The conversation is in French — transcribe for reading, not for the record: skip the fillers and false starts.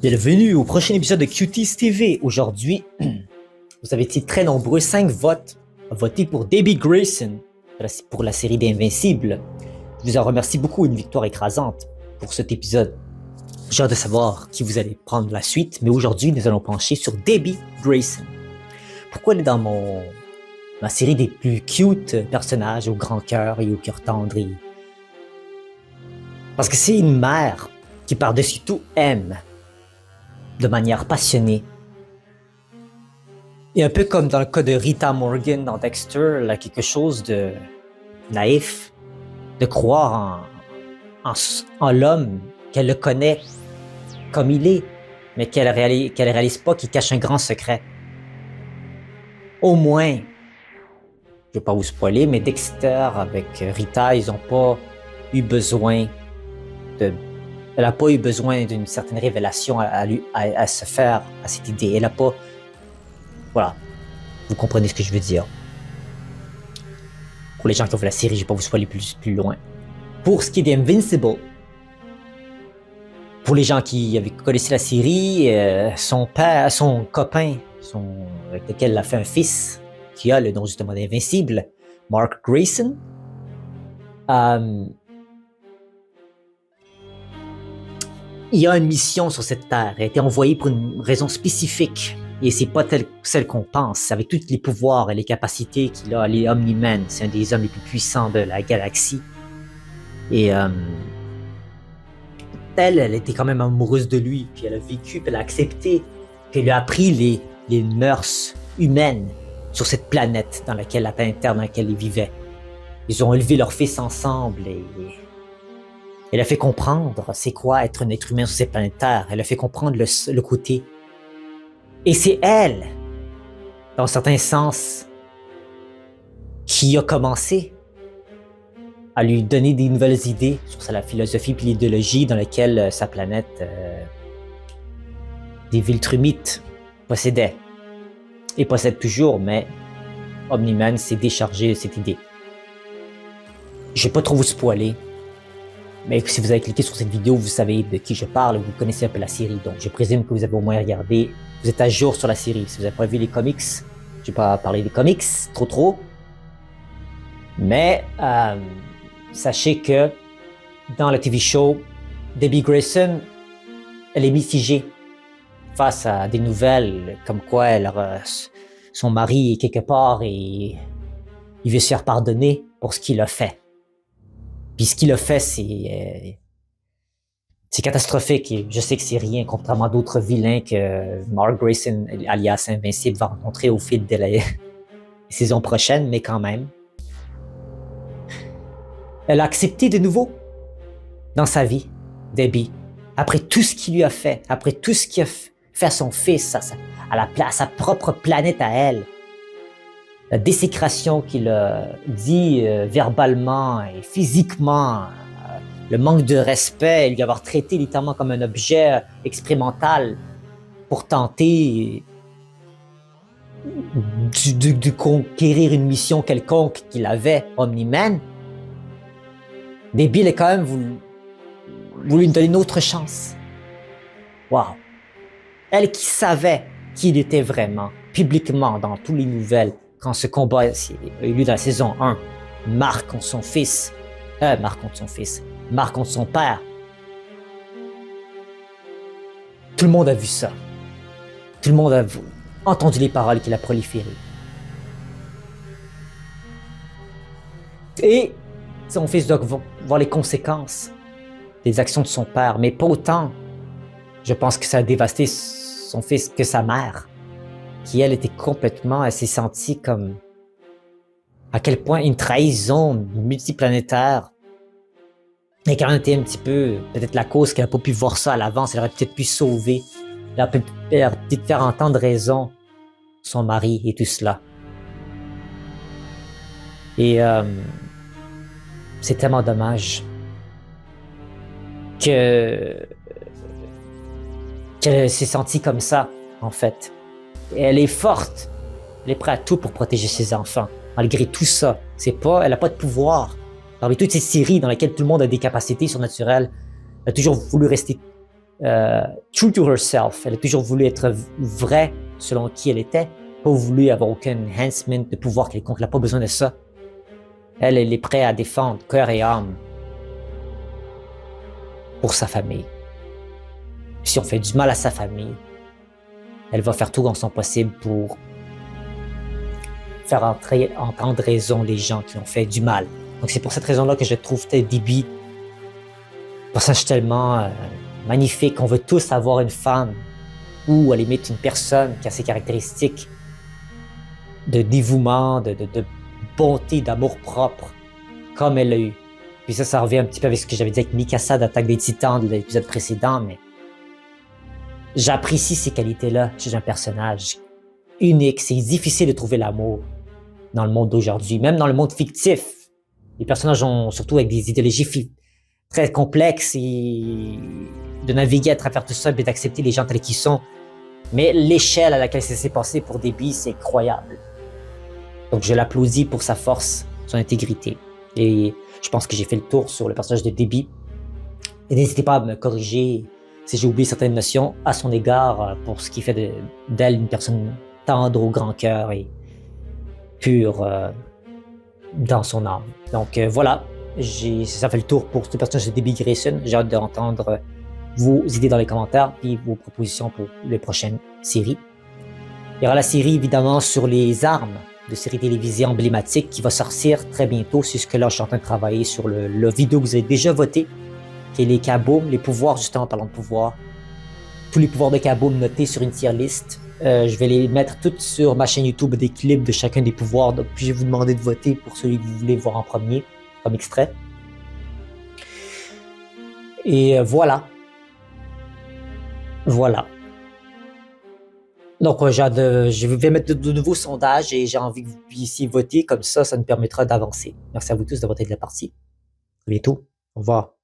Bienvenue au prochain épisode de Cuties TV. Aujourd'hui, vous avez été très nombreux, 5 votes, à voter pour Debbie Grayson pour la série d'Invincible. Je vous en remercie beaucoup, une victoire écrasante pour cet épisode. J'ai hâte de savoir qui vous allez prendre la suite, mais aujourd'hui, nous allons pencher sur Debbie Grayson. Pourquoi elle est dans ma série des plus cute personnages au grand cœur et au cœur tendre? Parce que c'est une mère qui par-dessus tout aime de manière passionnée. Et un peu comme dans le cas de Rita Morgan dans Dexter, elle a quelque chose de naïf, de croire en l'homme, qu'elle le connaît comme il est, mais qu'elle réalise pas qu'il cache un grand secret. Au moins, je vais pas vous spoiler, mais Dexter avec Rita, ils ont pas eu besoin elle n'a pas eu besoin d'une certaine révélation à se faire à cette idée. Elle n'a pas... Voilà. Vous comprenez ce que je veux dire. Pour les gens qui ont vu la série, je ne vais pas vous spoiler plus loin. Pour ce qui est d'Invincible, pour les gens qui connaissent la série, son copain, avec lequel elle a fait un fils, qui a le nom justement d'Invincible, Mark Grayson, il y a une mission sur cette Terre. Elle a été envoyée pour une raison spécifique. Et c'est pas celle qu'on pense. Avec tous les pouvoirs et les capacités qu'il a, elle est Omni-Man. C'est un des hommes les plus puissants de la galaxie. Et elle était quand même amoureuse de lui. Puis elle a vécu, puis elle a accepté. Puis elle lui a appris les mœurs humaines sur cette planète dans laquelle, la planète Terre dans laquelle ils vivaient. Ils ont élevé leur fils ensemble et elle a fait comprendre c'est quoi être un être humain sur cette planète Terre. Elle a fait comprendre le côté. Et c'est elle, dans un certain sens, qui a commencé à lui donner des nouvelles idées sur la philosophie et l'idéologie dans laquelle sa planète des Viltrumites possédait. Et possède toujours, mais Omni-Man s'est déchargé de cette idée. Je vais pas trop vous spoiler. Mais si vous avez cliqué sur cette vidéo, vous savez de qui je parle, vous connaissez un peu la série, donc je présume que vous avez au moins regardé, vous êtes à jour sur la série. Si vous n'avez pas vu les comics, je vais pas parler des comics trop, mais sachez que dans la TV show, Debbie Grayson, elle est mitigée face à des nouvelles comme quoi son mari est quelque part et il veut se faire pardonner pour ce qu'il a fait. Puis ce qu'il a fait, c'est catastrophique. Et je sais que c'est rien, contrairement à d'autres vilains que Mark Grayson, alias Invincible, va rencontrer au fil de la saison prochaine, mais quand même. Elle a accepté de nouveau dans sa vie, Debbie, après tout ce qu'il lui a fait, après tout ce qu'il a fait à son fils, à sa propre planète à elle. La désécration qu'il a dit verbalement et physiquement, le manque de respect, lui avoir traité littéralement comme un objet expérimental pour tenter de conquérir une mission quelconque qu'il avait, Omni-Man. Debbie a quand même voulu lui donner une autre chance. Wow! Elle qui savait qui il était vraiment, publiquement, dans toutes les nouvelles, quand ce combat a eu lieu dans la saison 1, Mark contre son fils, Mark contre son père. Tout le monde a vu ça. Tout le monde a entendu les paroles qu'il a proliférées. Et son fils doit voir les conséquences des actions de son père, mais pas autant. Je pense que ça a dévasté son fils que sa mère, qui elle était complètement, elle s'est sentie comme à quel point une trahison multiplanétaire et quand même été un petit peu peut-être la cause qu'elle n'a pas pu voir ça à l'avance, elle aurait peut-être pu sauver, elle aurait peut-être faire entendre raison son mari et tout cela. Et c'est tellement dommage qu'elle s'est sentie comme ça en fait. Et elle est forte. Elle est prête à tout pour protéger ses enfants. Malgré tout ça, elle n'a pas de pouvoir. Parmi toutes ces séries dans lesquelles tout le monde a des capacités surnaturelles, elle a toujours voulu rester true to herself. Elle a toujours voulu être vraie selon qui elle était, pas voulu avoir aucun enhancement de pouvoir quelconque. Elle n'a pas besoin de ça. Elle est prête à défendre cœur et âme pour sa famille. Si on fait du mal à sa famille, elle va faire tout en son possible pour faire entendre raison les gens qui ont fait du mal. Donc c'est pour cette raison-là que je trouve Ted DB un personnage tellement magnifique. On veut tous avoir une femme ou à la limite une personne qui a ces caractéristiques de dévouement, de bonté, d'amour propre, comme elle l'a eu. Puis ça revient un petit peu avec ce que j'avais dit avec Mikasa d'Attaque des Titans de l'épisode précédent, mais j'apprécie ces qualités-là chez un personnage unique. C'est difficile de trouver l'amour dans le monde d'aujourd'hui, même dans le monde fictif. Les personnages ont, surtout avec des idéologies très complexes, et de naviguer à travers tout ça et d'accepter les gens tels qu'ils sont. Mais l'échelle à laquelle ça s'est passé pour DB, c'est incroyable. Donc je l'applaudis pour sa force, son intégrité. Et je pense que j'ai fait le tour sur le personnage de DB. Et n'hésitez pas à me corriger si j'ai oublié certaines notions à son égard pour ce qui fait d'elle une personne tendre au grand cœur et pure dans son âme. Donc voilà, ça fait le tour pour ce personnage de DB Grayson. J'ai hâte d'entendre vos idées dans les commentaires et vos propositions pour les prochaines séries. Il y aura la série évidemment sur les armes de séries télévisées emblématiques qui va sortir très bientôt. C'est ce que là je suis en train de travailler sur le vidéo que vous avez déjà voté, qui est les Kaboom, les pouvoirs, justement en parlant de pouvoirs. Tous les pouvoirs de Kaboom notés sur une tier list. Je vais les mettre toutes sur ma chaîne YouTube, des clips de chacun des pouvoirs. Donc, puis je vais vous demander de voter pour celui que vous voulez voir en premier, comme extrait. Et voilà. Voilà. Donc, je vais mettre de nouveaux sondages et j'ai envie que vous puissiez voter. Comme ça nous permettra d'avancer. Merci à vous tous d'avoir été de la partie. À bientôt. Au revoir.